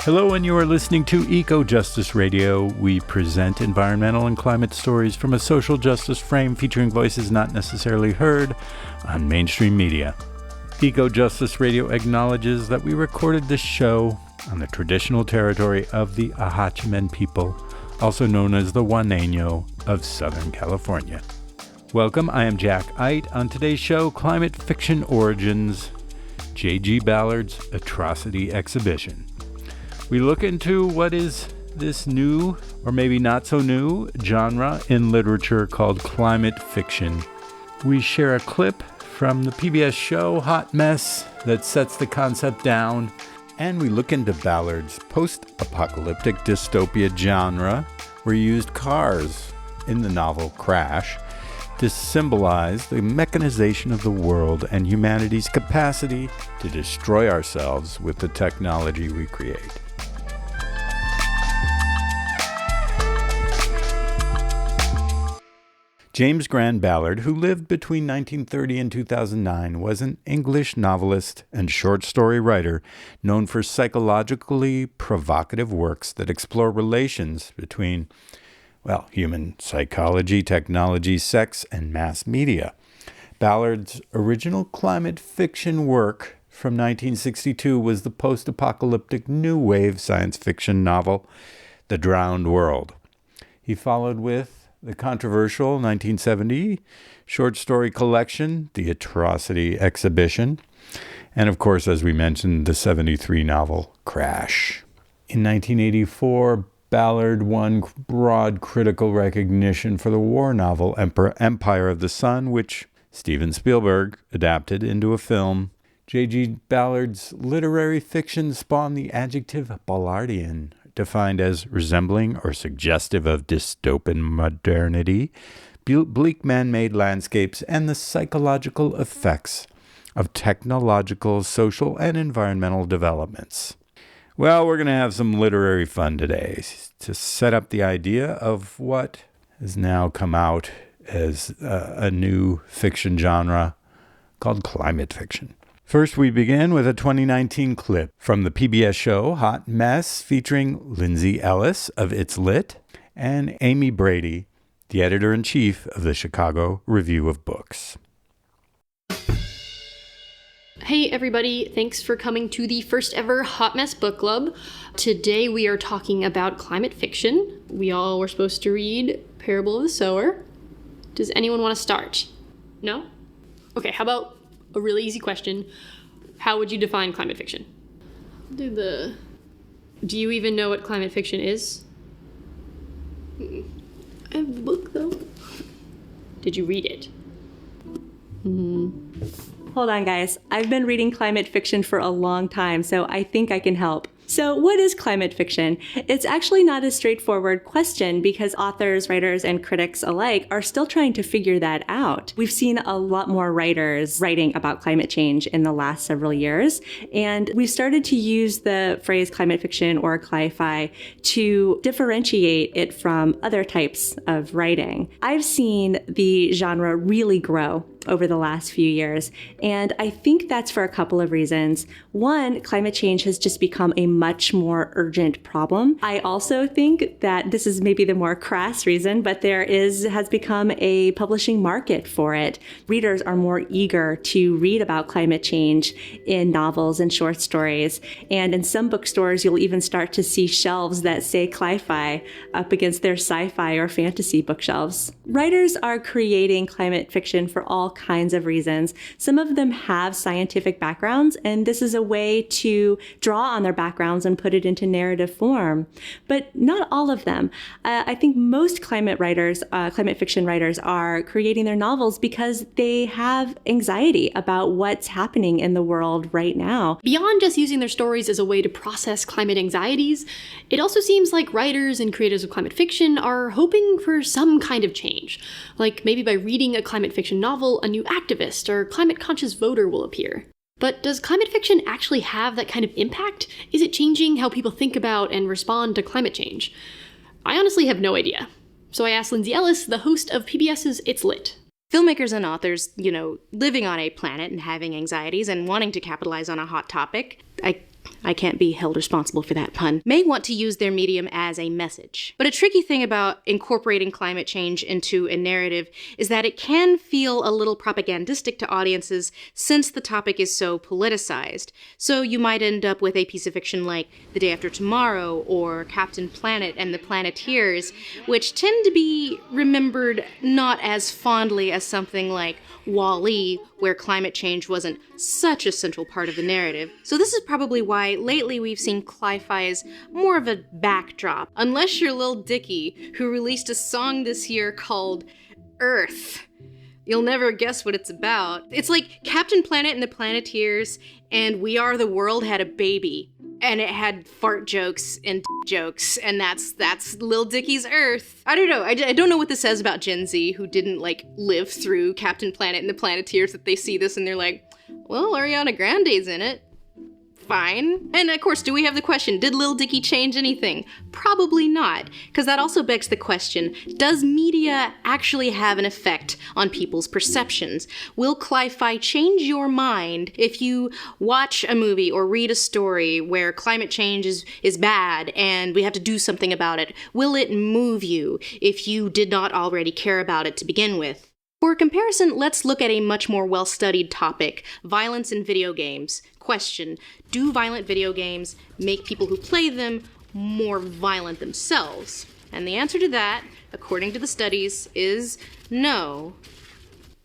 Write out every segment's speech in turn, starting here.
Hello, and you are listening to EcoJustice Radio. We present environmental and climate stories from a social justice frame featuring voices not necessarily heard on mainstream media. EcoJustice Radio acknowledges that we recorded this show on the traditional territory of the Ahachimen people, also known as the Juaneño of Southern California. Welcome, I am Jack Ite. On today's show, Climate Fiction Origins, J.G. Ballard's Atrocity Exhibition. We look into what is this new, or maybe not so new, genre in literature called climate fiction. We share a clip from the PBS show Hot Mess that sets the concept down, and we look into Ballard's post-apocalyptic dystopia genre, where he used cars in the novel Crash to symbolize the mechanization of the world and humanity's capacity to destroy ourselves with the technology we create. James Grant Ballard, who lived between 1930 and 2009, was an English novelist and short story writer known for psychologically provocative works that explore relations between, human psychology, technology, sex, and mass media. Ballard's original climate fiction work from 1962 was the post-apocalyptic new wave science fiction novel, The Drowned World. He followed with the controversial 1970 short story collection, The Atrocity Exhibition, and of course, as we mentioned, the 73 novel Crash. In 1984, Ballard won broad critical recognition for the war novel Empire of the Sun, which Steven Spielberg adapted into a film. J.G. Ballard's literary fiction spawned the adjective Ballardian, defined as resembling or suggestive of dystopian modernity, bleak man-made landscapes, and the psychological effects of technological, social, and environmental developments. Well, we're going to have some literary fun today to set up the idea of what has now come out as a new fiction genre called climate fiction. First, we begin with a 2019 clip from the PBS show Hot Mess featuring Lindsay Ellis of It's Lit and Amy Brady, the editor-in-chief of the Chicago Review of Books. Hey everybody, thanks for coming to the first ever Hot Mess Book Club. Today we are talking about climate fiction. We all were supposed to read Parable of the Sower. Does anyone want to start? No? Okay, how about a really easy question. How would you define climate fiction? Do you even know what climate fiction is? I have the book though. Did you read it? Hold on, guys. I've been reading climate fiction for a long time, so I think I can help. So what is climate fiction? It's actually not a straightforward question because authors, writers, and critics alike are still trying to figure that out. We've seen a lot more writers writing about climate change in the last several years, and we've started to use the phrase climate fiction or cli-fi to differentiate it from other types of writing. I've seen the genre really grow over the last few years, and I think that's for a couple of reasons. One, climate change has just become a much more urgent problem. I also think that this is maybe the more crass reason, but has become a publishing market for it. Readers are more eager to read about climate change in novels and short stories, and in some bookstores you'll even start to see shelves that say cli-fi up against their sci-fi or fantasy bookshelves. Writers are creating climate fiction for all kinds of reasons. Some of them have scientific backgrounds, and this is a way to draw on their backgrounds and put it into narrative form. But not all of them. I think most climate fiction writers are creating their novels because they have anxiety about what's happening in the world right now. Beyond just using their stories as a way to process climate anxieties, it also seems like writers and creators of climate fiction are hoping for some kind of change. Like maybe by reading a climate fiction novel, a new activist or climate-conscious voter will appear. But does climate fiction actually have that kind of impact? Is it changing how people think about and respond to climate change? I honestly have no idea. So I asked Lindsay Ellis, the host of PBS's It's Lit. Filmmakers and authors, living on a planet and having anxieties and wanting to capitalize on a hot topic, I I can't be held responsible for that pun, may want to use their medium as a message. But a tricky thing about incorporating climate change into a narrative is that it can feel a little propagandistic to audiences since the topic is so politicized. So you might end up with a piece of fiction like The Day After Tomorrow or Captain Planet and the Planeteers, which tend to be remembered not as fondly as something like Wall-E, where climate change wasn't such a central part of the narrative. So this is probably why lately we've seen cli-fi as more of a backdrop. Unless you're Lil Dicky, who released a song this year called Earth. You'll never guess what it's about. It's like Captain Planet and the Planeteers and We Are the World had a baby. And it had fart jokes and jokes, and that's Lil Dicky's Earth. I don't know. I don't know what this says about Gen Z, who didn't, live through Captain Planet and the Planeteers, that they see this and they're like, well, Ariana Grande's in it. Fine. And of course, do we have the question, did Lil Dicky change anything? Probably not, because that also begs the question, does media actually have an effect on people's perceptions? Will cli-fi change your mind if you watch a movie or read a story where climate change is bad and we have to do something about it? Will it move you if you did not already care about it to begin with? For comparison, let's look at a much more well-studied topic, violence in video games. Question, do violent video games make people who play them more violent themselves? And the answer to that, according to the studies, is no.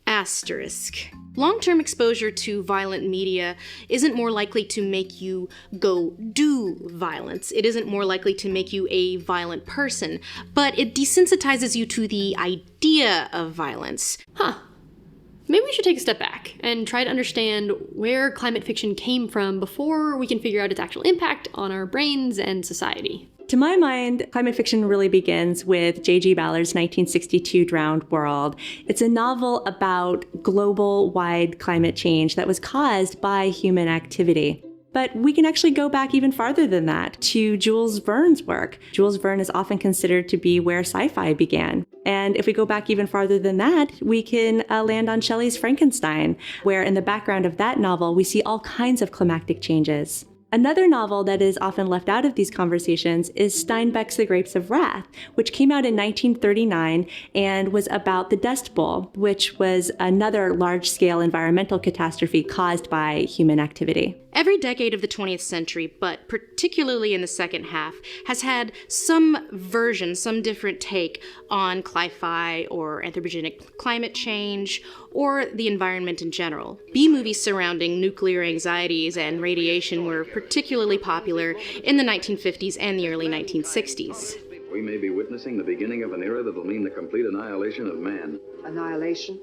Asterisk. Long-term exposure to violent media isn't more likely to make you go do violence. It isn't more likely to make you a violent person, but it desensitizes you to the idea of violence. Maybe we should take a step back and try to understand where climate fiction came from before we can figure out its actual impact on our brains and society. To my mind, climate fiction really begins with J.G. Ballard's 1962 Drowned World. It's a novel about global-wide climate change that was caused by human activity. But we can actually go back even farther than that to Jules Verne's work. Jules Verne is often considered to be where sci-fi began. And if we go back even farther than that, we can land on Shelley's Frankenstein, where in the background of that novel, we see all kinds of climactic changes. Another novel that is often left out of these conversations is Steinbeck's The Grapes of Wrath, which came out in 1939 and was about the Dust Bowl, which was another large-scale environmental catastrophe caused by human activity. Every decade of the 20th century, but particularly in the second half, has had some version, some different take on cli-fi or anthropogenic climate change or the environment in general. B-movies surrounding nuclear anxieties and radiation were particularly popular in the 1950s and the early 1960s. We may be witnessing the beginning of an era that will mean the complete annihilation of man. Annihilation?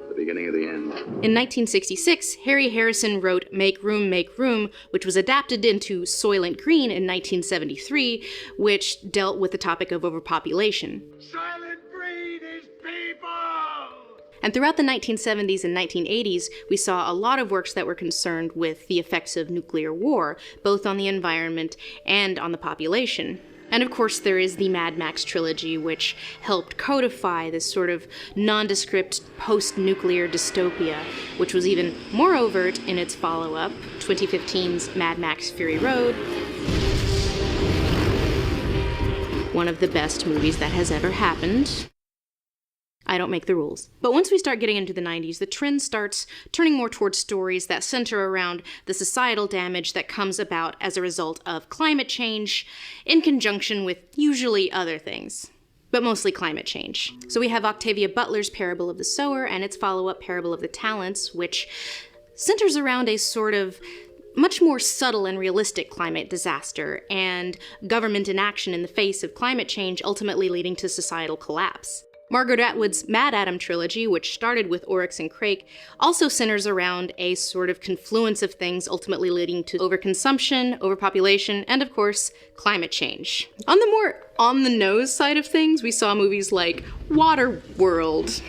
The beginning of the end. In 1966, Harry Harrison wrote Make Room, which was adapted into Soylent Green in 1973, which dealt with the topic of overpopulation. Soylent Green is people! And throughout the 1970s and 1980s, we saw a lot of works that were concerned with the effects of nuclear war, both on the environment and on the population. And of course, there is the Mad Max trilogy, which helped codify this sort of nondescript post-nuclear dystopia, which was even more overt in its follow-up, 2015's Mad Max Fury Road, one of the best movies that has ever happened. I don't make the rules. But once we start getting into the 90s, the trend starts turning more towards stories that center around the societal damage that comes about as a result of climate change, in conjunction with usually other things, but mostly climate change. So we have Octavia Butler's Parable of the Sower and its follow-up Parable of the Talents, which centers around a sort of much more subtle and realistic climate disaster and government inaction in the face of climate change, ultimately leading to societal collapse. Margaret Atwood's Mad Adam trilogy, which started with Oryx and Crake, also centers around a sort of confluence of things ultimately leading to overconsumption, overpopulation, and of course, climate change. On the more on-the-nose side of things, we saw movies like Waterworld,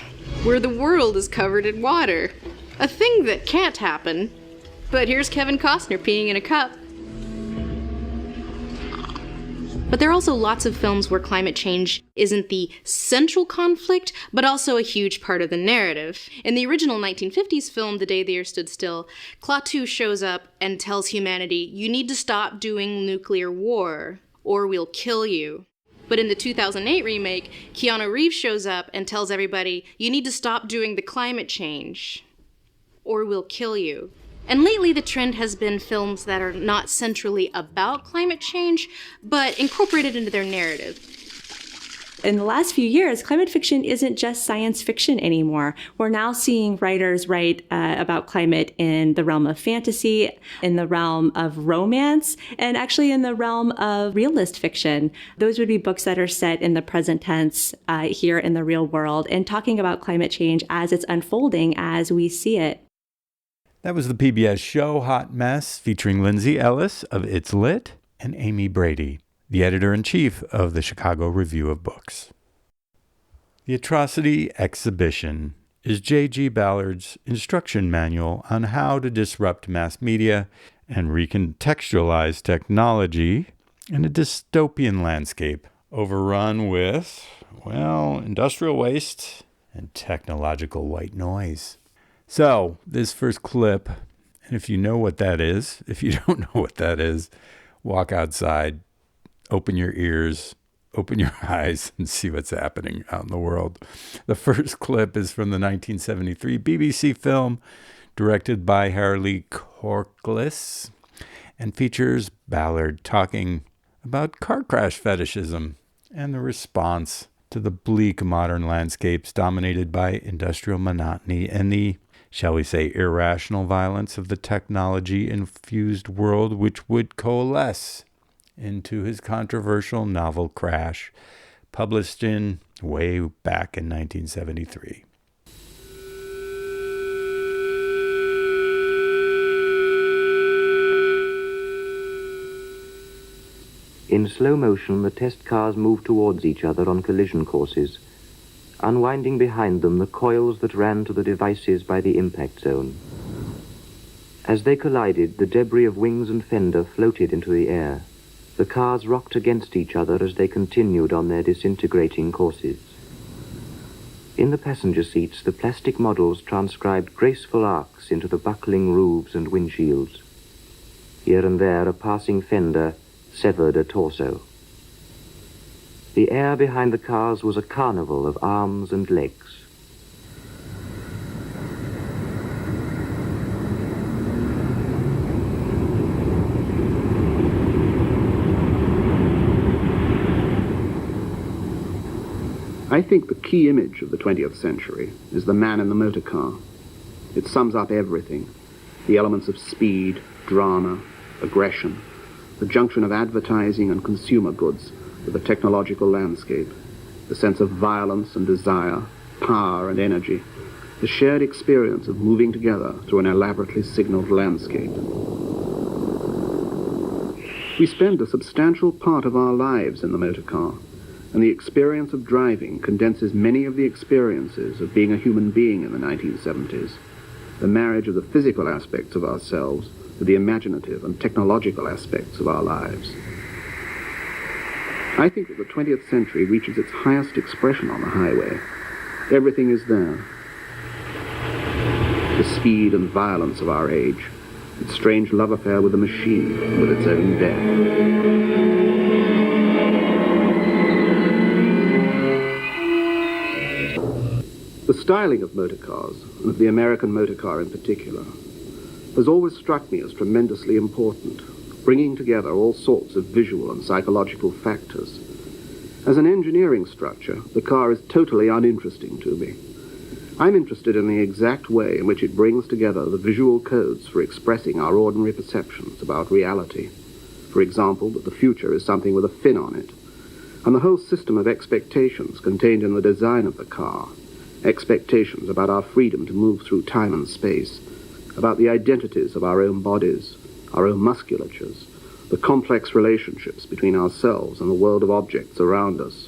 where the world is covered in water. A thing that can't happen, but here's Kevin Costner peeing in a cup. But there are also lots of films where climate change isn't the central conflict, but also a huge part of the narrative. In the original 1950s film, The Day the Earth Stood Still, Klaatu shows up and tells humanity, you need to stop doing nuclear war, or we'll kill you. But in the 2008 remake, Keanu Reeves shows up and tells everybody, you need to stop doing the climate change, or we'll kill you. And lately, the trend has been films that are not centrally about climate change, but incorporated into their narrative. In the last few years, climate fiction isn't just science fiction anymore. We're now seeing writers write about climate in the realm of fantasy, in the realm of romance, and actually in the realm of realist fiction. Those would be books that are set in the present tense here in the real world and talking about climate change as it's unfolding as we see it. That was the PBS show Hot Mess, featuring Lindsay Ellis of It's Lit and Amy Brady, the editor-in-chief of the Chicago Review of Books. The Atrocity Exhibition is J.G. Ballard's instruction manual on how to disrupt mass media and recontextualize technology in a dystopian landscape overrun with, industrial waste and technological white noise. So, this first clip, and if you know what that is, if you don't know what that is, walk outside, open your ears, open your eyes, and see what's happening out in the world. The first clip is from the 1973 BBC film, directed by Harley Corliss, and features Ballard talking about car crash fetishism and the response to the bleak modern landscapes dominated by industrial monotony and the, shall we say, irrational violence of the technology-infused world which would coalesce into his controversial novel Crash, published way back in 1973. In slow motion, the test cars move towards each other on collision courses, unwinding behind them the coils that ran to the devices by the impact zone. As they collided, the debris of wings and fender floated into the air. The cars rocked against each other as they continued on their disintegrating courses. In the passenger seats, the plastic models transcribed graceful arcs into the buckling roofs and windshields. Here and there, a passing fender severed a torso. The air behind the cars was a carnival of arms and legs. I think the key image of the 20th century is the man in the motor car. It sums up everything: the elements of speed, drama, aggression, the junction of advertising and consumer goods with the technological landscape, the sense of violence and desire, power and energy, the shared experience of moving together through an elaborately signaled landscape. We spend a substantial part of our lives in the motor car, and the experience of driving condenses many of the experiences of being a human being in the 1970s, the marriage of the physical aspects of ourselves with the imaginative and technological aspects of our lives. I think that the 20th century reaches its highest expression on the highway. Everything is there. The speed and violence of our age, its strange love affair with the machine, with its own death. The styling of motor cars, and of the American motor car in particular, has always struck me as tremendously important, bringing together all sorts of visual and psychological factors. As an engineering structure, the car is totally uninteresting to me. I'm interested in the exact way in which it brings together the visual codes for expressing our ordinary perceptions about reality. For example, that the future is something with a fin on it, and the whole system of expectations contained in the design of the car. Expectations about our freedom to move through time and space, about the identities of our own bodies, our own musculatures, the complex relationships between ourselves and the world of objects around us.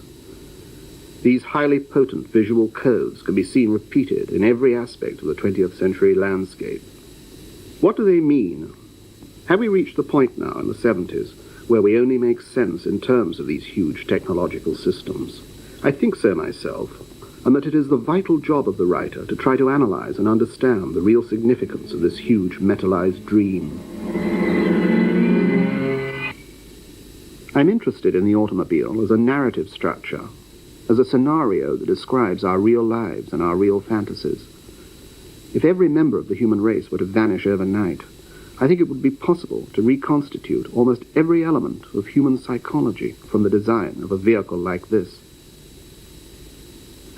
These highly potent visual codes can be seen repeated in every aspect of the 20th century landscape. What do they mean? Have we reached the point now in the 70s where we only make sense in terms of these huge technological systems. I think so myself, and that it is the vital job of the writer to try to analyze and understand the real significance of this huge metallized dream. I'm interested in the automobile as a narrative structure, as a scenario that describes our real lives and our real fantasies. If every member of the human race were to vanish overnight, I think it would be possible to reconstitute almost every element of human psychology from the design of a vehicle like this.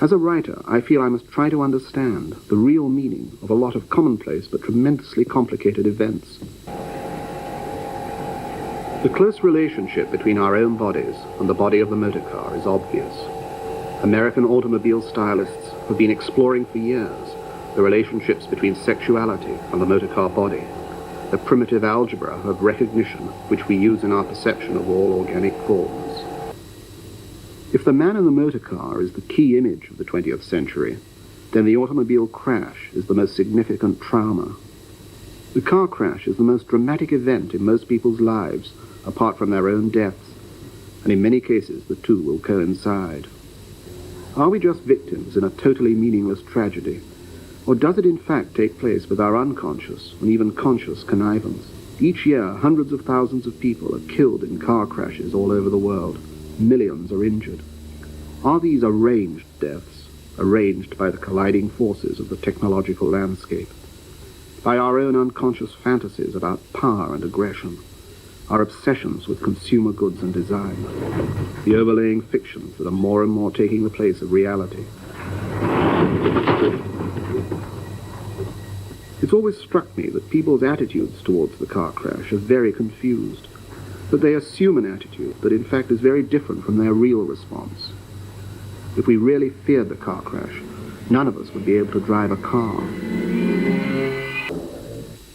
As a writer, I feel I must try to understand the real meaning of a lot of commonplace but tremendously complicated events. The close relationship between our own bodies and the body of the motor car is obvious. American automobile stylists have been exploring for years the relationships between sexuality and the motor car body, the primitive algebra of recognition which we use in our perception of all organic forms. If the man in the motor car is the key image of the 20th century, then the automobile crash is the most significant trauma. The car crash is the most dramatic event in most people's lives, apart from their own deaths, and in many cases the two will coincide. Are we just victims in a totally meaningless tragedy, or does it in fact take place with our unconscious and even conscious connivance? Each year, hundreds of thousands of people are killed in car crashes all over the world. Millions are injured. Are these arranged deaths, arranged by the colliding forces of the technological landscape, by our own unconscious fantasies about power and aggression, our obsessions with consumer goods and design, the overlaying fictions that are more and more taking the place of reality? It's always struck me that people's attitudes towards the car crash are very confused, that they assume an attitude that in fact is very different from their real response. If we really feared the car crash, none of us would be able to drive a car.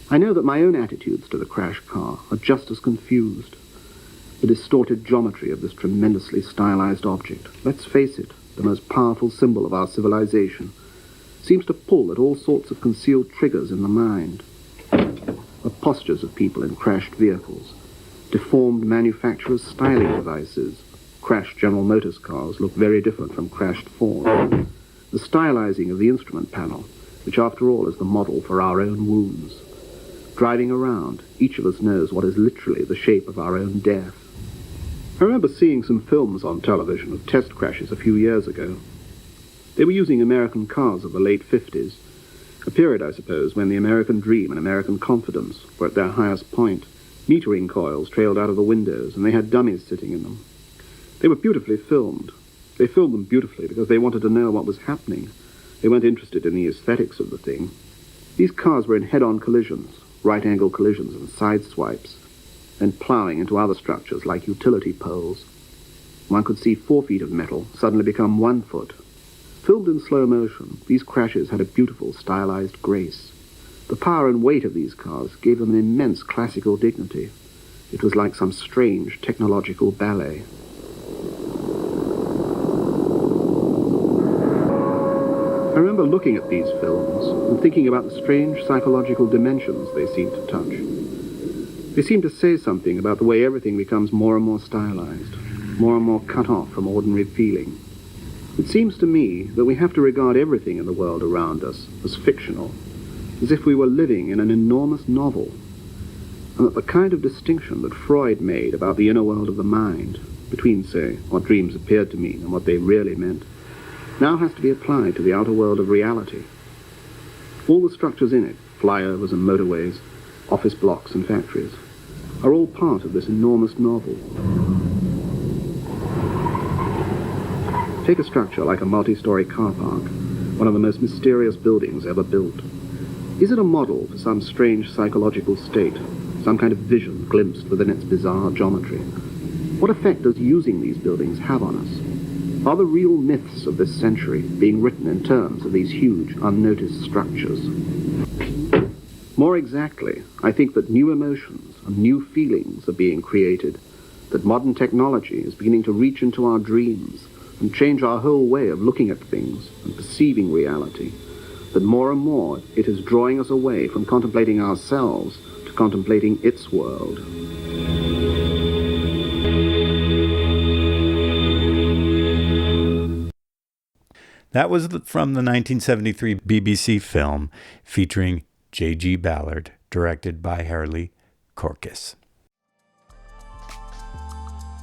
I know that my own attitudes to the crash car are just as confused. The distorted geometry of this tremendously stylized object, let's face it, the most powerful symbol of our civilization, seems to pull at all sorts of concealed triggers in the mind. The postures of people in crashed vehicles, deformed manufacturers' styling devices. Crashed General Motors cars look very different from crashed Ford. The stylizing of the instrument panel, which after all is the model for our own wounds. Driving around, each of us knows what is literally the shape of our own death. I remember seeing some films on television of test crashes a few years ago. They were using American cars of the late 50s, a period, I suppose, when the American dream and American confidence were at their highest point. Metering coils trailed out of the windows, and they had dummies sitting in them. They were beautifully filmed. They filmed them beautifully because they wanted to know what was happening. They weren't interested in the aesthetics of the thing. These cars were in head-on collisions, right-angle collisions and side swipes, and plowing into other structures like utility poles. One could see 4 feet of metal suddenly become 1 foot. Filmed in slow motion, these crashes had a beautiful stylized grace. The power and weight of these cars gave them an immense classical dignity. It was like some strange technological ballet. I remember looking at these films and thinking about the strange psychological dimensions they seemed to touch. They seemed to say something about the way everything becomes more and more stylized, more and more cut off from ordinary feeling. It seems to me that we have to regard everything in the world around us as fictional, as if we were living in an enormous novel, and that the kind of distinction that Freud made about the inner world of the mind, between, say, what dreams appeared to mean and what they really meant, now has to be applied to the outer world of reality. All the structures in it, flyovers and motorways, office blocks and factories, are all part of this enormous novel. Take a structure like a multi-story car park, one of the most mysterious buildings ever built. Is it a model for some strange psychological state, some kind of vision glimpsed within its bizarre geometry? What effect does using these buildings have on us? Are the real myths of this century being written in terms of these huge, unnoticed structures? More exactly, I think that new emotions and new feelings are being created, that modern technology is beginning to reach into our dreams and change our whole way of looking at things and perceiving reality, that more and more it is drawing us away from contemplating ourselves to contemplating its world. That was from the 1973 BBC film featuring J.G. Ballard, directed by Harley Corcus.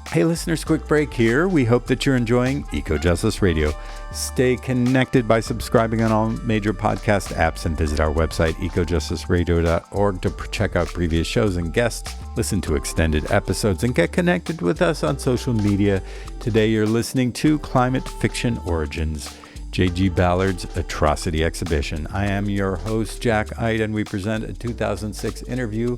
Hey listeners, quick break here. We hope that you're enjoying EcoJustice Radio. Stay connected by subscribing on all major podcast apps and visit our website, ecojusticeradio.org, to check out previous shows and guests, listen to extended episodes, and get connected with us on social media. Today you're listening to Climate Fiction Origins, J.G. Ballard's Atrocity Exhibition. I am your host, Jack Ide, and we present a 2006 interview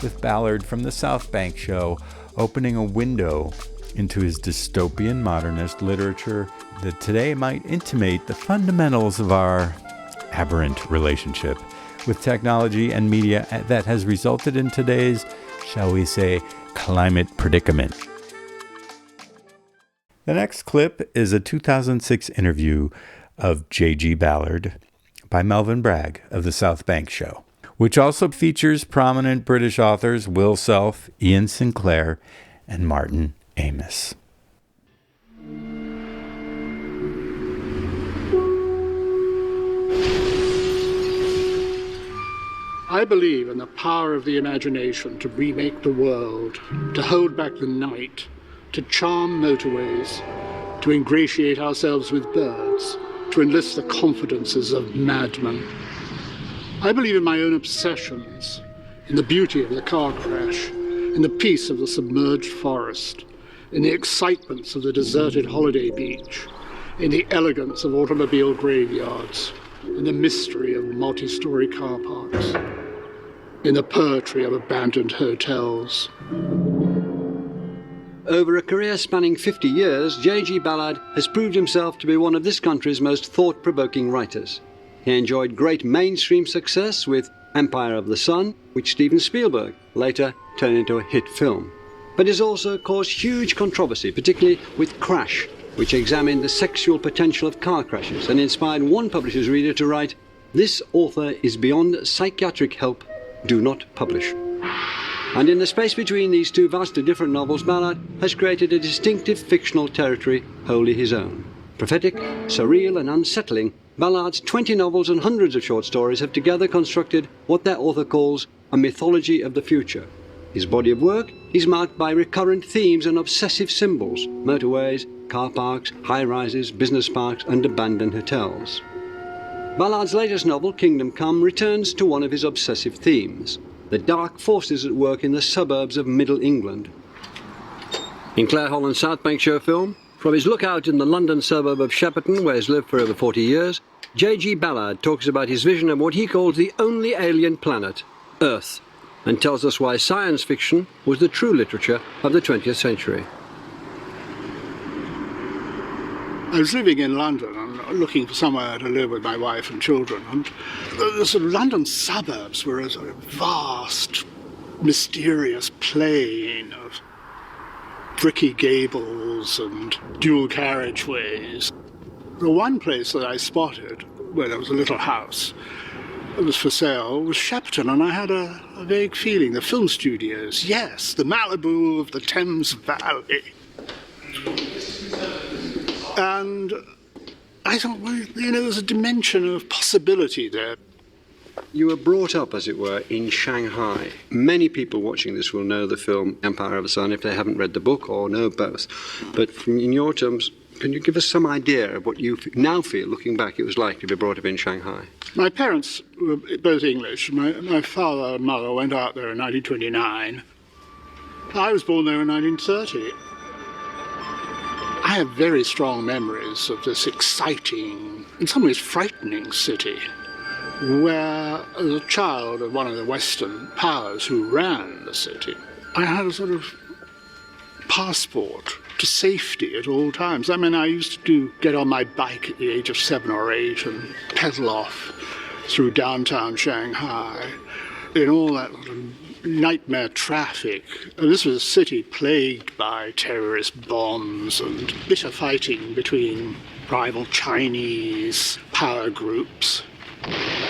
with Ballard from the South Bank Show, opening a window into his dystopian modernist literature that today might intimate the fundamentals of our aberrant relationship with technology and media that has resulted in today's, shall we say, climate predicament. The next clip is a 2006 interview of J.G. Ballard by Melvin Bragg of the South Bank Show, which also features prominent British authors Will Self, Ian Sinclair, and Martin Amis. I believe in the power of the imagination to remake the world, to hold back the night, to charm motorways, to ingratiate ourselves with birds, to enlist the confidences of madmen. I believe in my own obsessions, in the beauty of the car crash, in the peace of the submerged forest, in the excitements of the deserted holiday beach, in the elegance of automobile graveyards, in the mystery of multi-story car parks, in the poetry of abandoned hotels. Over a career spanning 50 years, J.G. Ballard has proved himself to be one of this country's most thought-provoking writers. He enjoyed great mainstream success with Empire of the Sun, which Steven Spielberg later turned into a hit film. But has also caused huge controversy, particularly with Crash, which examined the sexual potential of car crashes and inspired one publisher's reader to write, "This author is beyond psychiatric help, do not publish." And in the space between these two vastly different novels, Ballard has created a distinctive fictional territory wholly his own. Prophetic, surreal and unsettling, Ballard's 20 novels and hundreds of short stories have together constructed what their author calls a mythology of the future. His body of work is marked by recurrent themes and obsessive symbols: motorways, car parks, high-rises, business parks and abandoned hotels. Ballard's latest novel, Kingdom Come, returns to one of his obsessive themes: the dark forces at work in the suburbs of Middle England. In Claire Holland's South Bank Show film, from his lookout in the London suburb of Shepperton, where he's lived for over 40 years, J.G. Ballard talks about his vision of what he calls the only alien planet, Earth, and tells us why science fiction was the true literature of the 20th century. I was living in London and looking for somewhere to live with my wife and children, and the sort of London suburbs were a sort of vast, mysterious plain of bricky gables and dual carriageways. The one place that I spotted, where there was a little house that was for sale, was Shepperton, and I had a vague feeling, the film studios, yes, the Malibu of the Thames Valley. And I thought, well, there's a dimension of possibility there. You were brought up, as it were, in Shanghai. Many people watching this will know the film Empire of the Sun if they haven't read the book or know both. But in your terms, can you give us some idea of what you now feel, looking back, it was like to be brought up in Shanghai? My parents were both English. My father and mother went out there in 1929. I was born there in 1930. I have very strong memories of this exciting, in some ways frightening city, where, as a child of one of the Western powers who ran the city, I had a sort of passport to safety at all times. I mean, I used to get on my bike at the age of 7 or 8 and pedal off through downtown Shanghai in all that sort of nightmare traffic. And this was a city plagued by terrorist bombs and bitter fighting between rival Chinese power groups.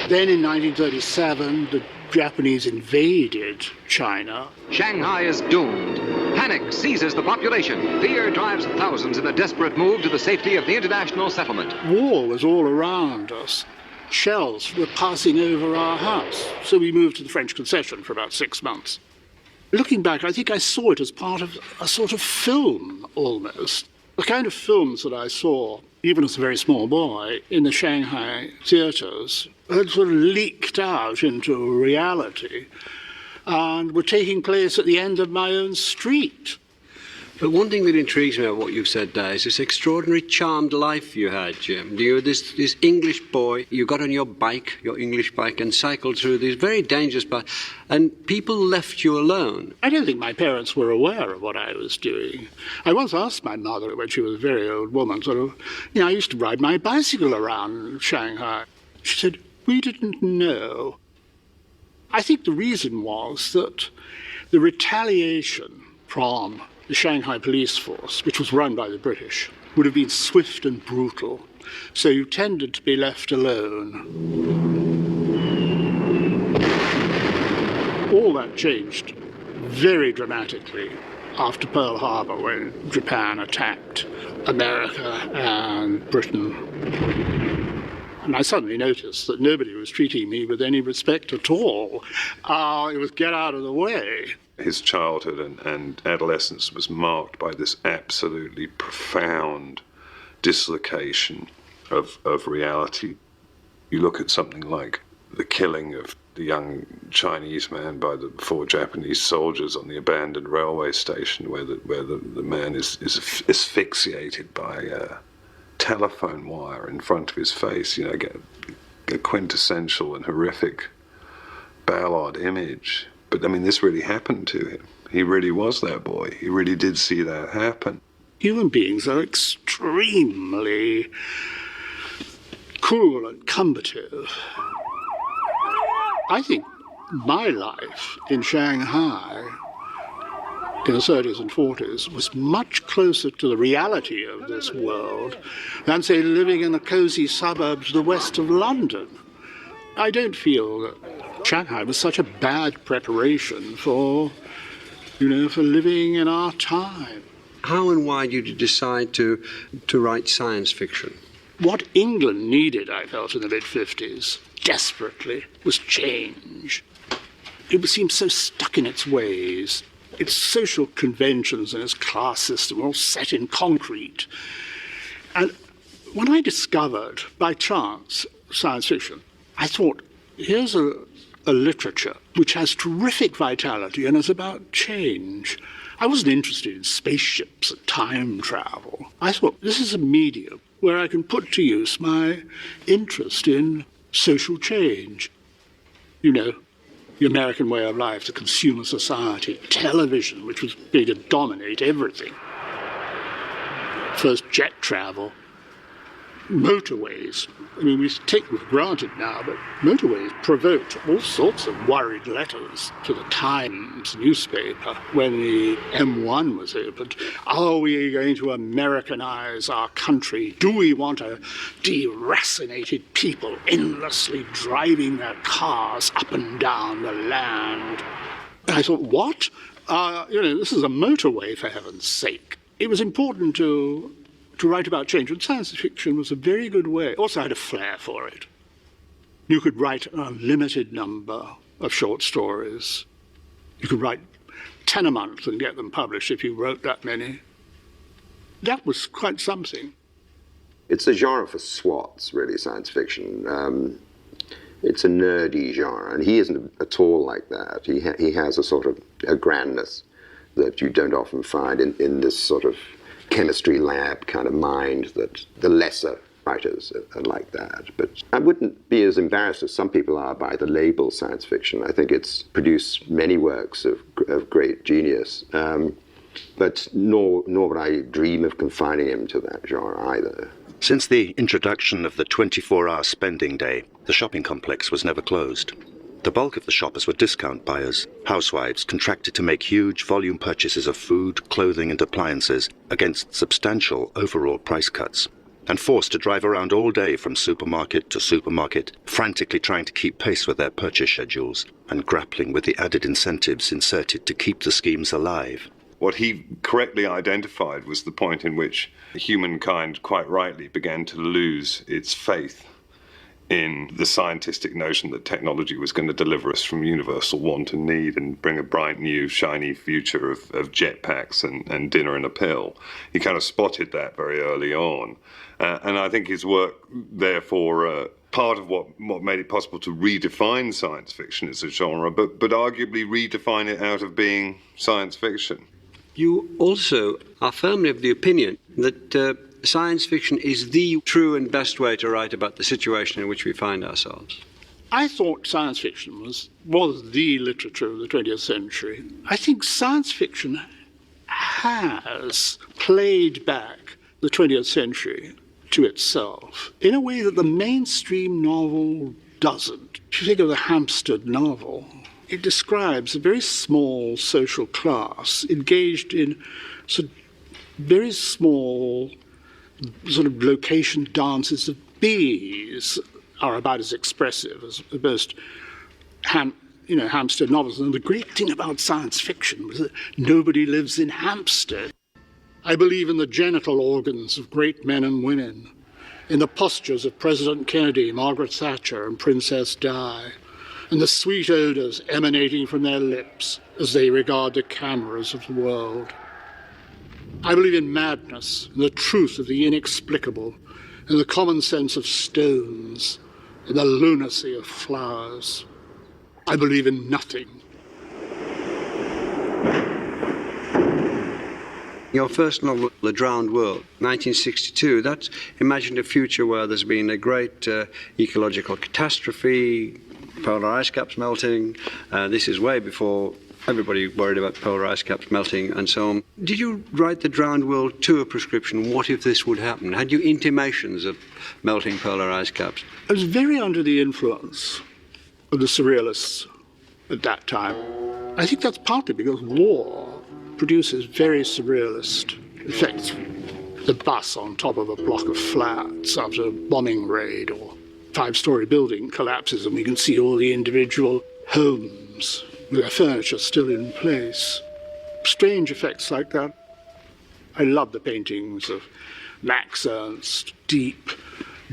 Then in 1937, the Japanese invaded China. Shanghai is doomed. Panic seizes the population. Fear drives thousands in a desperate move to the safety of the international settlement. War was all around us. Shells were passing over our house, so we moved to the French concession for about 6 months. Looking back, I think I saw it as part of a sort of film, almost. The kind of films that I saw, even as a very small boy, in the Shanghai theatres, had sort of leaked out into reality and were taking place at the end of my own street. But one thing that intrigues me about what you've said there is this extraordinary charmed life you had, Jim. You were this English boy, you got on your bike, your English bike, and cycled through these very dangerous parts, and people left you alone. I don't think my parents were aware of what I was doing. I once asked my mother, when she was a very old woman, I used to ride my bicycle around Shanghai. She said, we didn't know. I think the reason was that the retaliation from the Shanghai police force, which was run by the British, would have been swift and brutal. So you tended to be left alone. All that changed very dramatically after Pearl Harbor, when Japan attacked America and Britain. And I suddenly noticed that nobody was treating me with any respect at all. It was get out of the way. His childhood and adolescence was marked by this absolutely profound dislocation of reality. You look at something like the killing of the young Chinese man by the 4 Japanese soldiers on the abandoned railway station, where the man is asphyxiated by a telephone wire in front of his face. Get a quintessential and horrific Ballard image. But, this really happened to him. He really was that boy. He really did see that happen. Human beings are extremely cruel and combative. I think my life in Shanghai in the 30s and 40s was much closer to the reality of this world than, say, living in the cosy suburbs to the west of London. I don't feel that Shanghai was such a bad preparation for living in our time. How and why did you decide to write science fiction? What England needed, I felt, in the mid-50s, desperately, was change. It seemed so stuck in its ways. Its social conventions and its class system were all set in concrete. And when I discovered, by chance, science fiction, I thought, here's a literature which has terrific vitality and is about change. I wasn't interested in spaceships and time travel. I thought, this is a medium where I can put to use my interest in social change. The American way of life, the consumer society, television, which was going to dominate everything. First jet travel, motorways. We take them for granted now, but motorways provoked all sorts of worried letters to the Times newspaper when the M1 was opened. Are we going to Americanize our country? Do we want a deracinated people endlessly driving their cars up and down the land? And I thought, what? This is a motorway, for heaven's sake. It was important to write about change, and science fiction was a very good way. Also, I had a flair for it. You could write an unlimited number of short stories. You could write 10 a month and get them published if you wrote that many. That was quite something. It's a genre for swats, really, science fiction. It's a nerdy genre, and he isn't at all like that. He has a sort of a grandness that you don't often find in this sort of chemistry lab kind of mind that the lesser writers are like that. But I wouldn't be as embarrassed as some people are by the label science fiction. I think it's produced many works of great genius, but nor would I dream of confining him to that genre either. Since the introduction of the 24-hour spending day, the shopping complex was never closed. The bulk of the shoppers were discount buyers. Housewives contracted to make huge volume purchases of food, clothing and appliances against substantial overall price cuts, and forced to drive around all day from supermarket to supermarket, frantically trying to keep pace with their purchase schedules and grappling with the added incentives inserted to keep the schemes alive. What he correctly identified was the point in which humankind, quite rightly, began to lose its faith in the scientific notion that technology was going to deliver us from universal want and need and bring a bright, new, shiny future of jetpacks and dinner and a pill. He kind of spotted that very early on. And I think his work, therefore, part of what made it possible to redefine science fiction as a genre, but arguably redefine it out of being science fiction. You also are firmly of the opinion that science fiction is the true and best way to write about the situation in which we find ourselves. I thought science fiction was the literature of the 20th century. I think science fiction has played back the 20th century to itself in a way that the mainstream novel doesn't. If you think of the Hampstead novel, it describes a very small social class engaged in sort of very small sort of location dances of bees are about as expressive as most Hampstead novels. And the great thing about science fiction was that nobody lives in Hampstead. I believe in the genital organs of great men and women, in the postures of President Kennedy, Margaret Thatcher, and Princess Di, and the sweet odors emanating from their lips as they regard the cameras of the world. I believe in madness, in the truth of the inexplicable, in the common sense of stones, in the lunacy of flowers. I believe in nothing. Your first novel, The Drowned World, 1962, that imagined a future where there's been a great ecological catastrophe, polar ice caps melting. This is way before everybody worried about polar ice caps melting and so on. Did you write The Drowned World to a prescription? What if this would happen? Had you intimations of melting polar ice caps? I was very under the influence of the surrealists at that time. I think that's partly because war produces very surrealist effects. The bus on top of a block of flats after a bombing raid or five-story building collapses and we can see all the individual homes with their furniture still in place. Strange effects like that. I love the paintings of Max Ernst, deep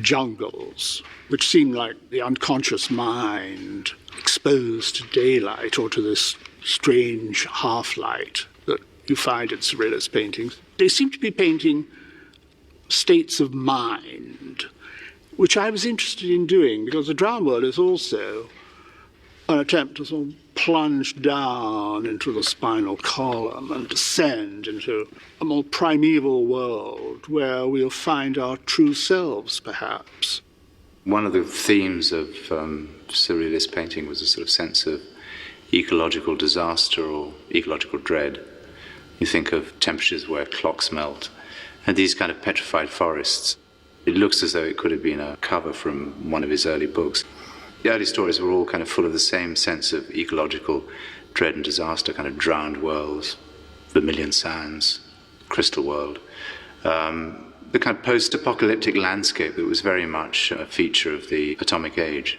jungles, which seem like the unconscious mind exposed to daylight or to this strange half-light that you find in surrealist paintings. They seem to be painting states of mind, which I was interested in doing because The Drowned World is also an attempt to sort of plunge down into the spinal column and descend into a more primeval world where we'll find our true selves, perhaps. One of the themes of surrealist painting was a sort of sense of ecological disaster or ecological dread. You think of temperatures where clocks melt and these kind of petrified forests. It looks as though it could have been a cover from one of his early books. The early stories were all kind of full of the same sense of ecological dread and disaster, kind of drowned worlds, Vermilion Sands, Crystal World. The kind of post-apocalyptic landscape that was very much a feature of the atomic age.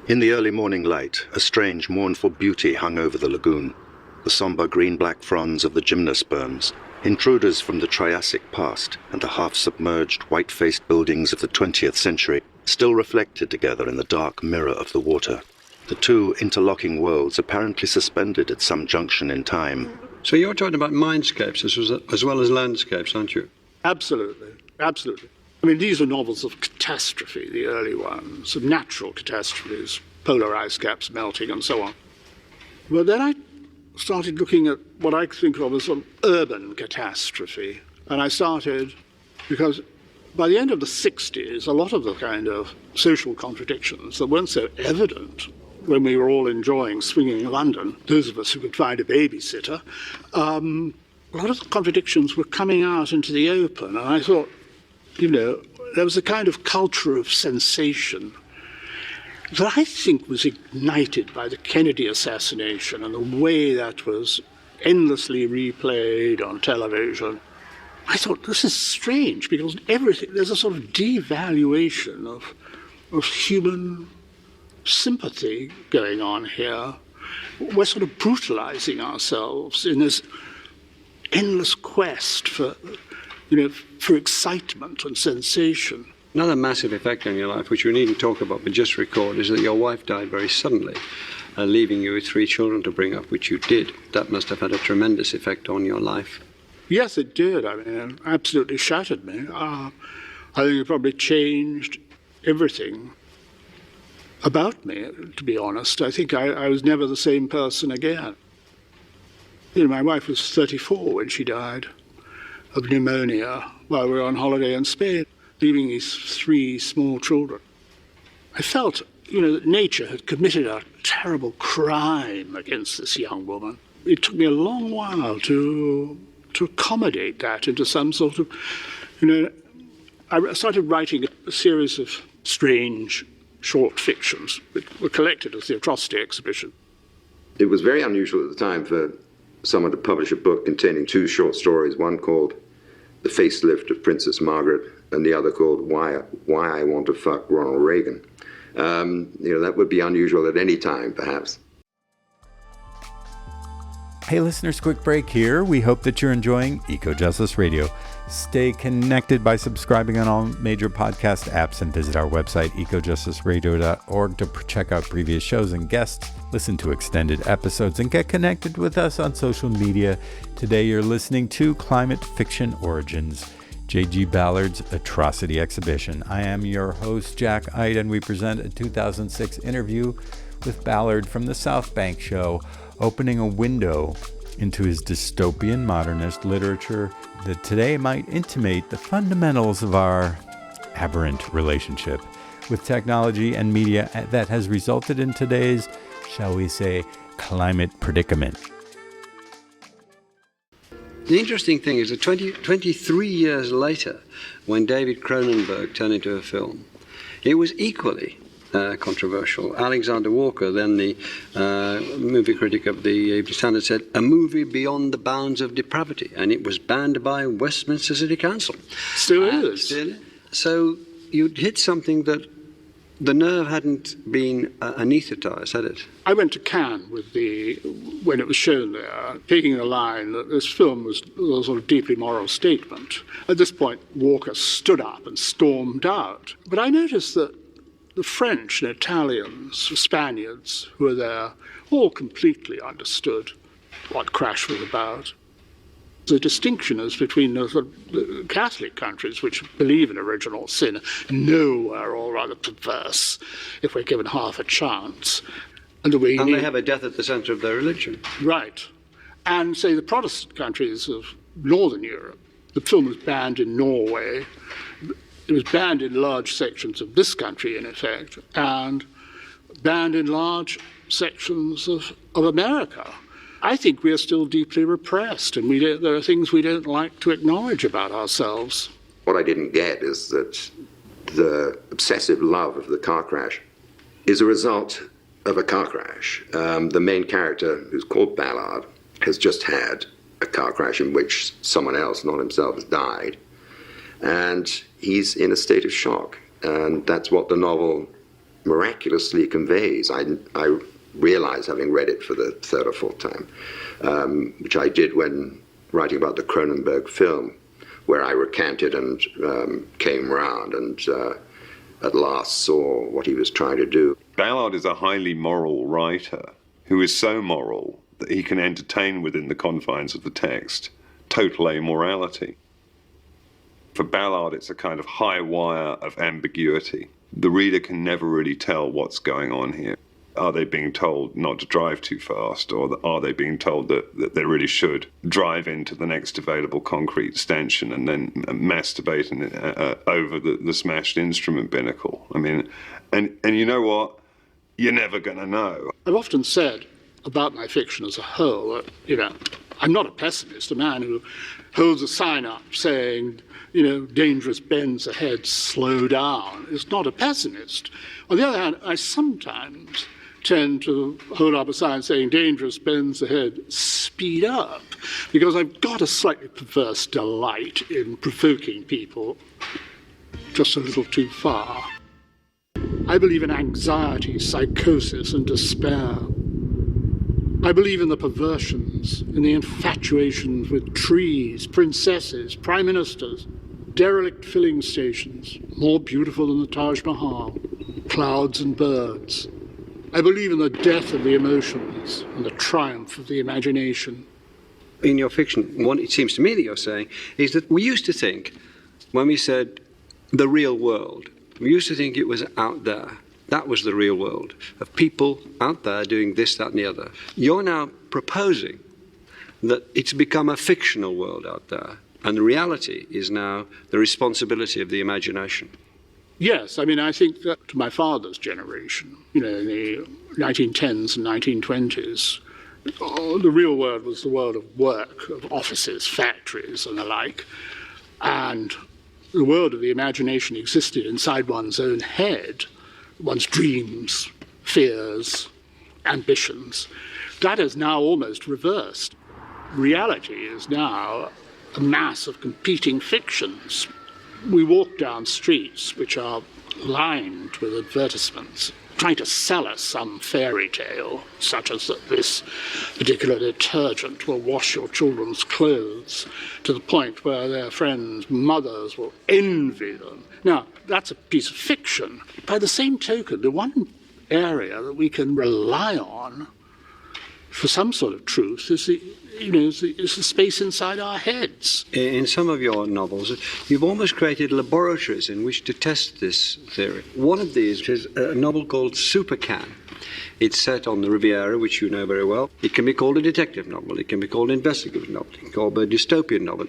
In the early morning light, a strange, mournful beauty hung over the lagoon. The somber green-black fronds of the gymnosperms, intruders from the Triassic past, and the half-submerged, white-faced buildings of the 20th century still reflected together in the dark mirror of the water. The two interlocking worlds apparently suspended at some junction in time. So you're talking about mindscapes as well as landscapes, aren't you? Absolutely, absolutely. I mean, these are novels of catastrophe, the early ones, of natural catastrophes, polar ice caps melting and so on. But then I started looking at what I think of as sort of urban catastrophe. And I started because by the end of the 60s, a lot of the kind of social contradictions that weren't so evident when we were all enjoying swinging London, those of us who could find a babysitter, a lot of the contradictions were coming out into the open. And I thought, there was a kind of culture of sensation that I think was ignited by the Kennedy assassination and the way that was endlessly replayed on television. I thought, this is strange, because there's a sort of devaluation of human sympathy going on here. We're sort of brutalizing ourselves in this endless quest for excitement and sensation. Another massive effect on your life, which we needn't talk about but just record, is that your wife died very suddenly, leaving you with 3 children to bring up, which you did. That must have had a tremendous effect on your life. Yes, it did. I mean, it absolutely shattered me. I think it probably changed everything about me, to be honest. I think I was never the same person again. My wife was 34 when she died of pneumonia while we were on holiday in Spain, leaving these 3 small children. I felt, that nature had committed a terrible crime against this young woman. It took me a long while to accommodate that into some sort of, I started writing a series of strange short fictions that were collected as the Atrocity Exhibition. It was very unusual at the time for someone to publish a book containing 2 short stories, one called The Facelift of Princess Margaret and the other called Why I Want to Fuck Ronald Reagan. That would be unusual at any time, perhaps. Hey listeners, quick break here. We hope that you're enjoying EcoJustice Radio. Stay connected by subscribing on all major podcast apps and visit our website, ecojusticeradio.org, to check out previous shows and guests, listen to extended episodes, and get connected with us on social media. Today you're listening to Climate Fiction Origins, J.G. Ballard's Atrocity Exhibition. I am your host, Jack Ide, and we present a 2006 interview with Ballard from the South Bank Show, opening a window into his dystopian modernist literature that today might intimate the fundamentals of our aberrant relationship with technology and media that has resulted in today's, shall we say, climate predicament. The interesting thing is that 23 years later, when David Cronenberg turned into a film, it was equally controversial. Alexander Walker, then the movie critic of the Evening Standard, said, "A movie beyond the bounds of depravity," and it was banned by Westminster City Council. Still is. So you'd hit something that the nerve hadn't been anaesthetized, had it? I went to Cannes when it was shown there, taking the line that this film was a sort of deeply moral statement. At this point, Walker stood up and stormed out. But I noticed that the French and Italians, the Spaniards who were there, all completely understood what Crash was about. The distinction is between the Catholic countries, which believe in original sin, know we're all rather perverse if we're given half a chance. And they have a death at the centre of their religion. Right. And, say, the Protestant countries of Northern Europe, the film was banned in Norway. It was banned in large sections of this country, in effect, and banned in large sections of America. I think we are still deeply repressed, and there are things we don't like to acknowledge about ourselves. What I didn't get is that the obsessive love of the car crash is a result of a car crash. The main character, who's called Ballard, has just had a car crash in which someone else, not himself, has died. And he's in a state of shock. And that's what the novel miraculously conveys. I realize, having read it for the 3rd or 4th time, which I did when writing about the Cronenberg film, where I recanted and came round and at last saw what he was trying to do. Ballard is a highly moral writer who is so moral that he can entertain within the confines of the text total amorality. For Ballard, it's a kind of high wire of ambiguity. The reader can never really tell what's going on here. Are they being told not to drive too fast, or are they being told that they really should drive into the next available concrete stanchion and then masturbate over the smashed instrument binnacle? I mean, and you know what? You're never going to know. I've often said about my fiction as a whole that, I'm not a pessimist, a man who holds a sign up saying, dangerous bends ahead, slow down, is not a pessimist. On the other hand, I sometimes tend to hold up a sign saying dangerous bends ahead, speed up, because I've got a slightly perverse delight in provoking people just a little too far. I believe in anxiety, psychosis, and despair. I believe in the perversions, in the infatuations with trees, princesses, prime ministers, derelict filling stations, more beautiful than the Taj Mahal, clouds and birds. I believe in the death of the emotions and the triumph of the imagination. In your fiction, what it seems to me that you're saying is that we used to think, when we said the real world, we used to think it was out there. That was the real world, of people out there doing this, that, and the other. You're now proposing that it's become a fictional world out there, and the reality is now the responsibility of the imagination. Yes, I mean, I think that to my father's generation, in the 1910s and 1920s, the real world was the world of work, of offices, factories, and the like. And the world of the imagination existed inside one's own head, one's dreams, fears, ambitions. That is now almost reversed. Reality is now a mass of competing fictions. We walk down streets which are lined with advertisements trying to sell us some fairy tale, such as that this particular detergent will wash your children's clothes to the point where their friends' mothers will envy them. Now, that's a piece of fiction. By the same token, the one area that we can rely on for some sort of truth is the space inside our heads. In some of your novels, you've almost created laboratories in which to test this theory. One of these is a novel called Supercan. It's set on the Riviera, which you know very well. It can be called a detective novel. It can be called an investigative novel. It can be called a dystopian novel.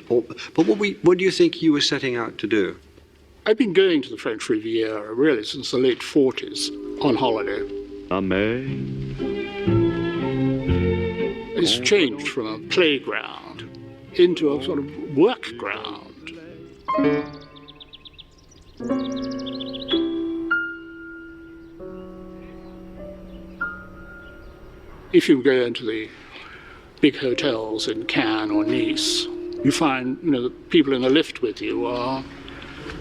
But what do you think you were setting out to do? I've been going to the French Riviera really since the late 40s on holiday. It's changed from a playground into a sort of work ground. If you go into the big hotels in Cannes or Nice, you find the people in the lift with you are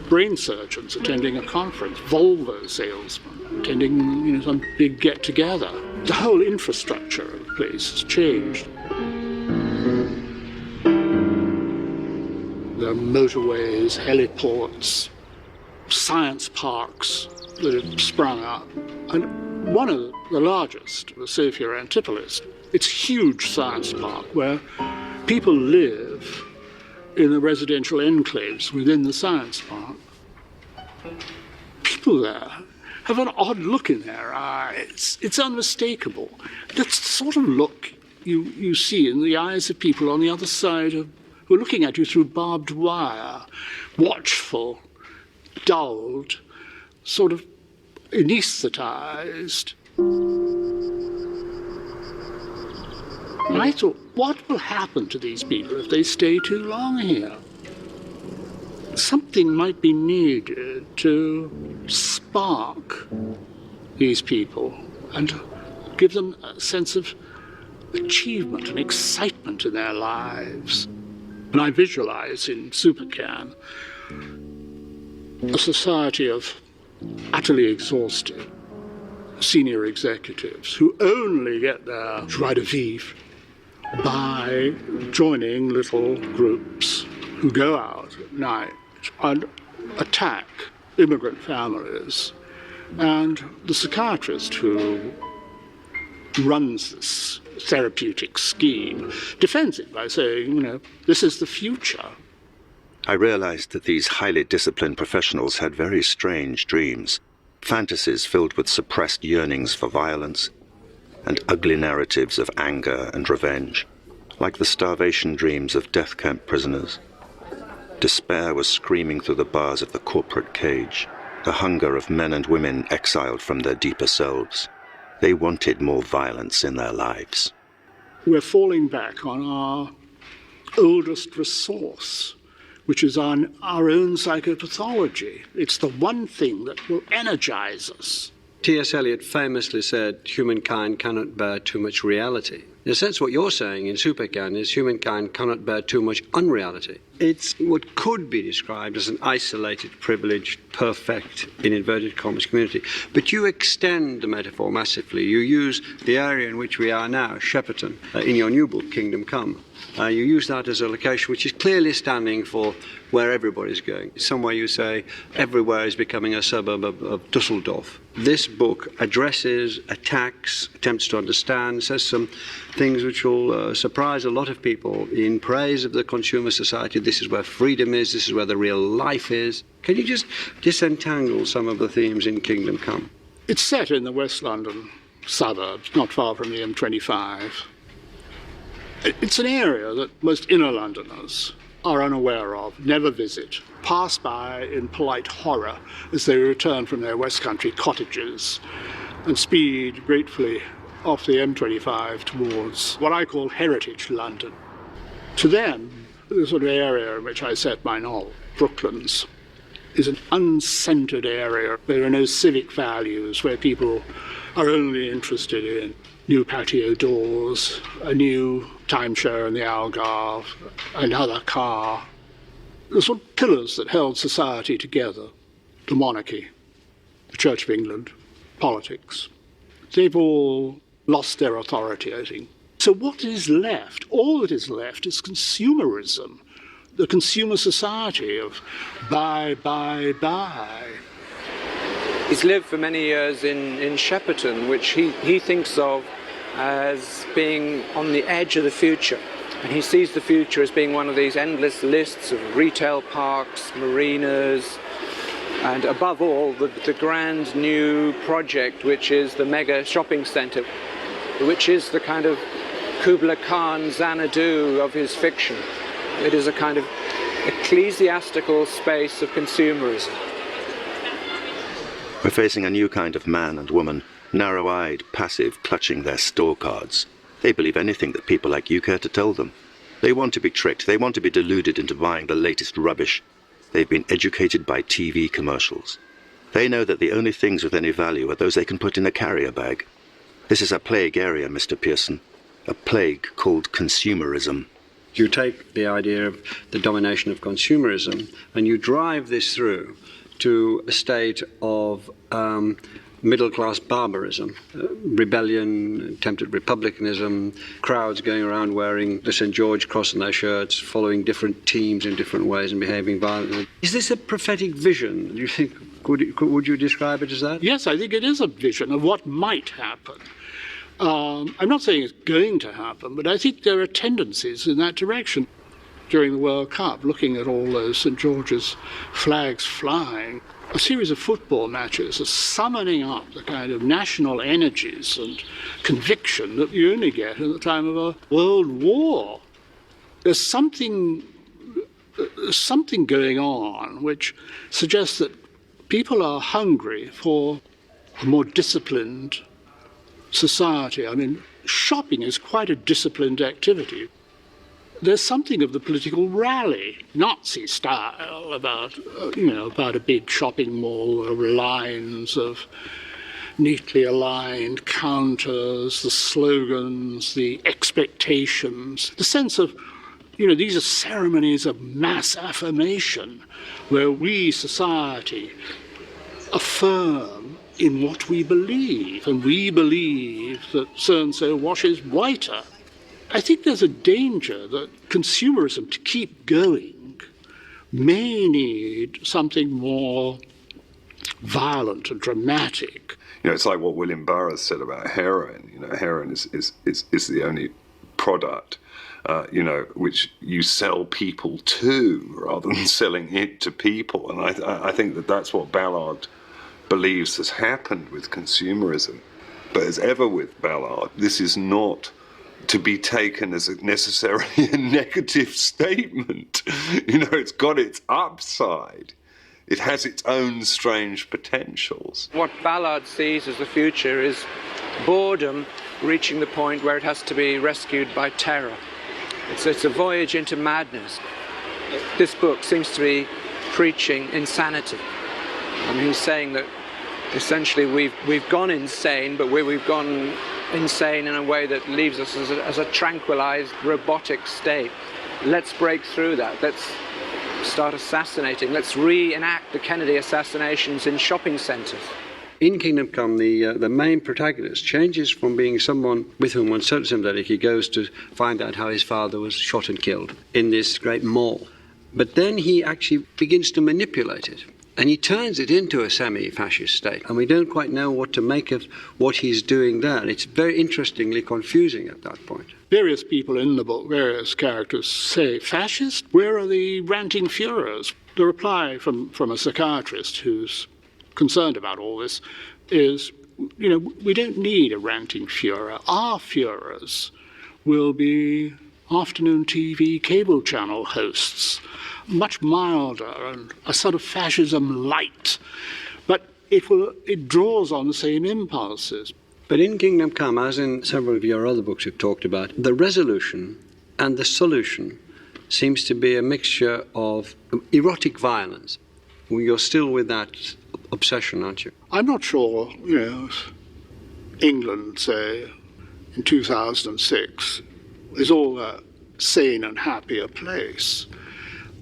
brain surgeons attending a conference, Volvo salesmen attending some big get-together. The whole infrastructure of the place has changed. There are motorways, heliports, science parks that have sprung up. And one of the largest, the Sophia Antipolis, it's a huge science park where people live in the residential enclaves within the science park. People there have an odd look in their eyes. It's unmistakable. That's the sort of look you see in the eyes of people on the other side who are looking at you through barbed wire, watchful, dulled, sort of anesthetized. And I thought, what will happen to these people if they stay too long here? Something might be needed to spark these people and give them a sense of achievement and excitement in their lives. And I visualize in Supercan a society of utterly exhausted senior executives who only get their joie de vivre by joining little groups who go out at night and attack immigrant families. And the psychiatrist who runs this therapeutic scheme defends it by saying, this is the future. I realized that these highly disciplined professionals had very strange dreams, fantasies filled with suppressed yearnings for violence, and ugly narratives of anger and revenge, like the starvation dreams of death camp prisoners. Despair was screaming through the bars of the corporate cage, the hunger of men and women exiled from their deeper selves. They wanted more violence in their lives. We're falling back on our oldest resource, which is on our own psychopathology. It's the one thing that will energize us. T.S. Eliot famously said, humankind cannot bear too much reality. In a sense, what you're saying in Supercan is humankind cannot bear too much unreality. It's what could be described as an isolated, privileged, perfect, in inverted commas, community. But you extend the metaphor massively. You use the area in which we are now, Shepperton, in your new book, Kingdom Come. You use that as a location which is clearly standing for where everybody's going. Somewhere you say everywhere is becoming a suburb of Dusseldorf. This book addresses, attacks, attempts to understand, says some things which will surprise a lot of people in praise of the consumer society. This is where freedom is, this is where the real life is. Can you just disentangle some of the themes in Kingdom Come? It's set in the West London suburbs, not far from the M25. It's an area that most inner Londoners are unaware of, never visit, pass by in polite horror as they return from their West Country cottages and speed gratefully off the M25 towards what I call heritage London. To them, the sort of area in which I set my novel, Brooklands, is an uncentered area. There are no civic values, where people are only interested in new patio doors, a new timeshare in the Algarve, another car. The sort of pillars that held society together, the monarchy, the Church of England, politics, they've all lost their authority, I think. So what is left? All that is left is consumerism, the consumer society of buy, buy, buy. He's lived for many years in Shepperton, which he thinks of as being on the edge of the future. And he sees the future as being one of these endless lists of retail parks, marinas, and above all, the grand new project, which is the mega shopping centre, which is the kind of Kubla Khan Xanadu of his fiction. It is a kind of ecclesiastical space of consumerism. We're facing a new kind of man and woman, narrow-eyed, passive, clutching their store cards. They believe anything that people like you care to tell them. They want to be tricked. They want to be deluded into buying the latest rubbish. They've been educated by TV commercials. They know that the only things with any value are those they can put in a carrier bag. This is a plague area, Mr. Pearson. A plague called consumerism. You take the idea of the domination of consumerism and you drive this through to a state of middle-class barbarism, rebellion, attempted republicanism, crowds going around wearing the St. George cross on their shirts, following different teams in different ways and behaving violently. Is this a prophetic vision? Do you think, would you describe it as that? Yes, I think it is a vision of what might happen. I'm not saying it's going to happen, but I think there are tendencies in that direction. During the World Cup, looking at all those St. George's flags flying, a series of football matches are summoning up the kind of national energies and conviction that you only get in the time of a world war. There's something going on which suggests that people are hungry for a more disciplined society. I mean, shopping is quite a disciplined activity. There's something of the political rally, Nazi style, about a big shopping mall, lines of neatly aligned counters, the slogans, the expectations, the sense of, these are ceremonies of mass affirmation, where we, society, affirm in what we believe, and we believe that so-and-so washes whiter. I think there's a danger that consumerism, to keep going, may need something more violent and dramatic. It's like what William Burroughs said about heroin. Heroin is the only product, which you sell people to rather than selling it to people. And I think that that's what Ballard believes has happened with consumerism. But as ever with Ballard, this is not to be taken as necessarily a negative statement. It's got its upside. It has its own strange potentials. What Ballard sees as the future is boredom reaching the point where it has to be rescued by terror. It's a voyage into madness. This book seems to be preaching insanity. He's saying that essentially we've gone insane, but we've gone insane in a way that leaves us as a tranquilized robotic state. Let's break through that. Let's start assassinating. Let's reenact the Kennedy assassinations in shopping centers. In Kingdom Come, the main protagonist changes from being someone with whom one's so sympathetic. He goes to find out how his father was shot and killed in this great mall. But then he actually begins to manipulate it. And he turns it into a semi-fascist state. And we don't quite know what to make of what he's doing there. It's very interestingly confusing at that point. Various people in the book, various characters say, fascist? Where are the ranting Führers? The reply from a psychiatrist who's concerned about all this is, we don't need a ranting Führer. Our Führers will be afternoon TV cable channel hosts, much milder and a sort of fascism light. But it draws on the same impulses. But in Kingdom Come, as in several of your other books you've talked about, the resolution and the solution seems to be a mixture of erotic violence. You're still with that obsession, aren't you? I'm not sure, England, say, in 2006, is all that sane and happy a place.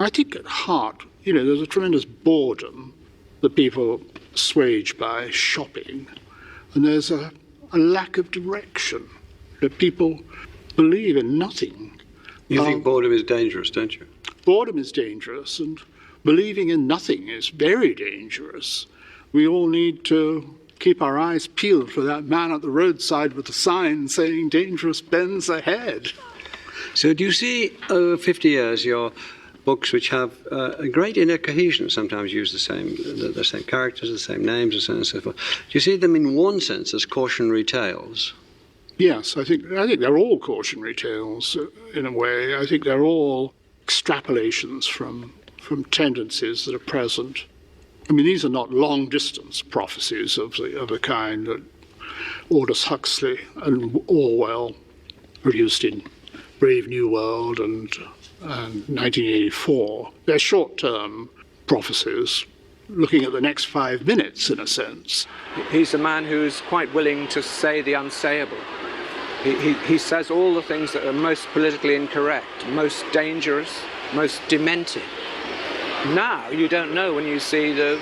I think at heart, there's a tremendous boredom that people assuage by shopping, and there's a lack of direction, that people believe in nothing. You think boredom is dangerous, don't you? Boredom is dangerous, and believing in nothing is very dangerous. We all need to keep our eyes peeled for that man at the roadside with a sign saying dangerous bends ahead. So do you see, over 50 years, your books which have a great inner cohesion, sometimes use the same characters, the same names, and so on and so forth. Do you see them in one sense as cautionary tales? Yes, I think they're all cautionary tales in a way. I think they're all extrapolations from tendencies that are present. I mean, these are not long-distance prophecies of the kind that Aldous Huxley and Orwell produced in Brave New World and 1984. They're short-term prophecies, looking at the next 5 minutes, in a sense. He's a man who's quite willing to say the unsayable. He says all the things that are most politically incorrect, most dangerous, most demented. Now you don't know when you see the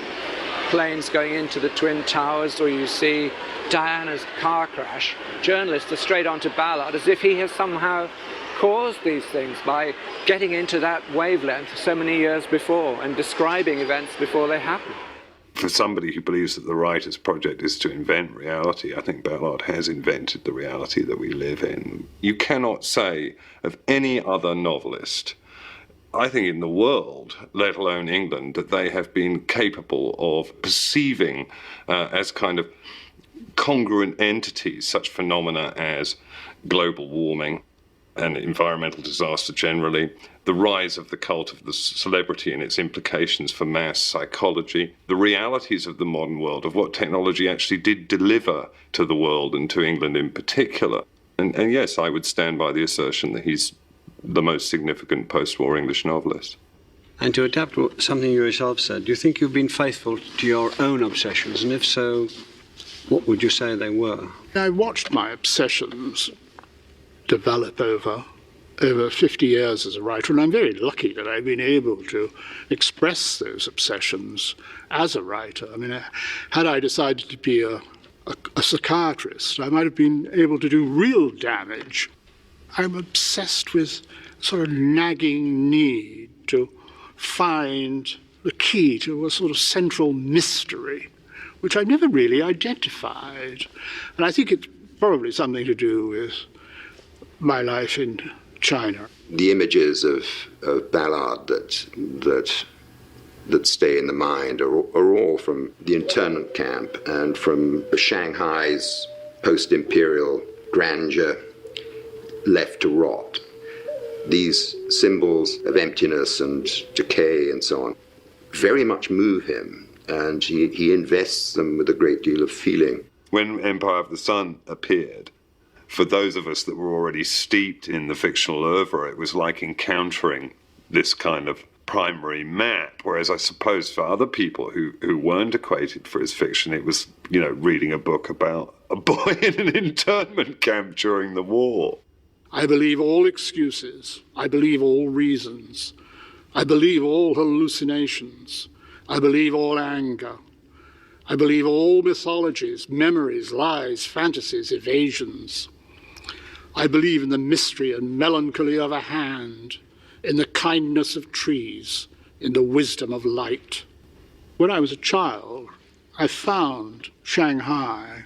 planes going into the Twin Towers or you see Diana's car crash. Journalists are straight onto Ballard as if he has somehow caused these things by getting into that wavelength so many years before and describing events before they happen. For somebody who believes that the writer's project is to invent reality, I think Ballard has invented the reality that we live in. You cannot say of any other novelist, I think in the world, let alone England, that they have been capable of perceiving as kind of congruent entities such phenomena as global warming and environmental disaster generally, the rise of the cult of the celebrity and its implications for mass psychology, the realities of the modern world, of what technology actually did deliver to the world and to England in particular. And yes, I would stand by the assertion that he's the most significant post-war English novelist. And to adapt something you yourself said, do you think you've been faithful to your own obsessions? And if so, what would you say they were? I watched my obsessions develop over 50 years as a writer, and I'm very lucky that I've been able to express those obsessions as a writer. I mean, had I decided to be a psychiatrist, I might have been able to do real damage. I'm obsessed with sort of nagging need to find the key to a sort of central mystery, which I've never really identified. And I think it's probably something to do with my life in China. The images of Ballard that stay in the mind are all from the internment camp and from Shanghai's post-imperial grandeur left to rot. These symbols of emptiness and decay and so on very much move him, and he invests them with a great deal of feeling. When Empire of the Sun appeared, for those of us that were already steeped in the fictional oeuvre, it was like encountering this kind of primary map, whereas I suppose for other people who weren't acquainted for his fiction, it was, reading a book about a boy in an internment camp during the war. I believe all excuses. I believe all reasons. I believe all hallucinations. I believe all anger. I believe all mythologies, memories, lies, fantasies, evasions. I believe in the mystery and melancholy of a hand, in the kindness of trees, in the wisdom of light. When I was a child, I found Shanghai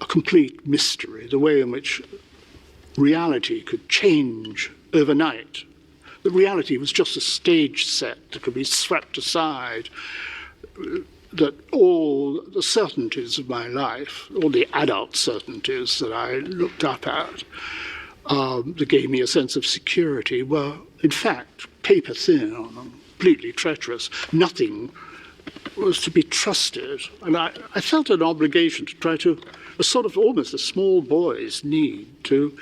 a complete mystery, the way in which reality could change overnight. The reality was just a stage set that could be swept aside, that all the certainties of my life, all the adult certainties that I looked up at, that gave me a sense of security, were in fact paper thin and completely treacherous. Nothing was to be trusted. And I felt an obligation to try to, a sort of almost a small boy's need to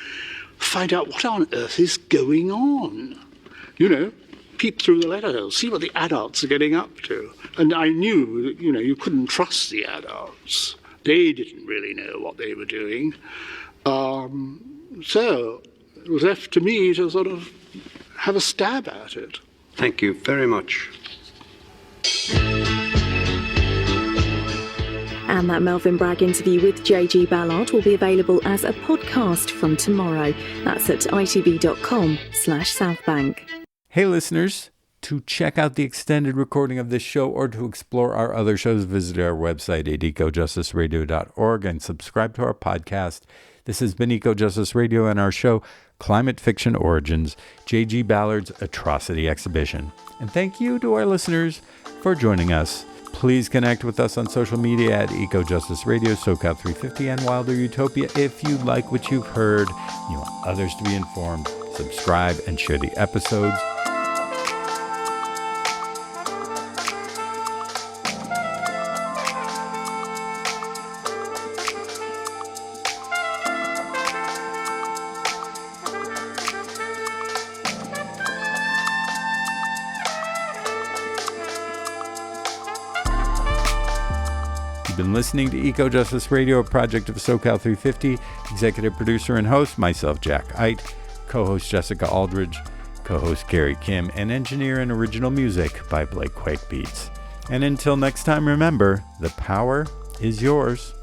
find out what on earth is going on. Peep through the letterholes, see what the adults are getting up to. And I knew that, you couldn't trust the adults. They didn't really know what they were doing. So it was left to me to sort of have a stab at it. Thank you very much. And that Melvyn Bragg interview with J.G. Ballard will be available as a podcast from tomorrow. That's at itv.com/Southbank. Hey listeners, to check out the extended recording of this show or to explore our other shows, visit our website at ecojusticeradio.org and subscribe to our podcast. This has been EcoJustice Radio and our show, Climate Fiction Origins, J.G. Ballard's Atrocity Exhibition. And thank you to our listeners for joining us. Please connect with us on social media at EcoJustice Radio, SoCal350, and Wilder Utopia. If you like what you've heard, you want others to be informed, subscribe and share the episodes. You've been listening to EcoJustice Radio, a project of SoCal350. Executive producer and host, myself, Jack Ite. Co-host Jessica Aldridge. Co-host Gary Kim. And engineer and original music by Blake Quake Beats. And until next time, remember, the power is yours.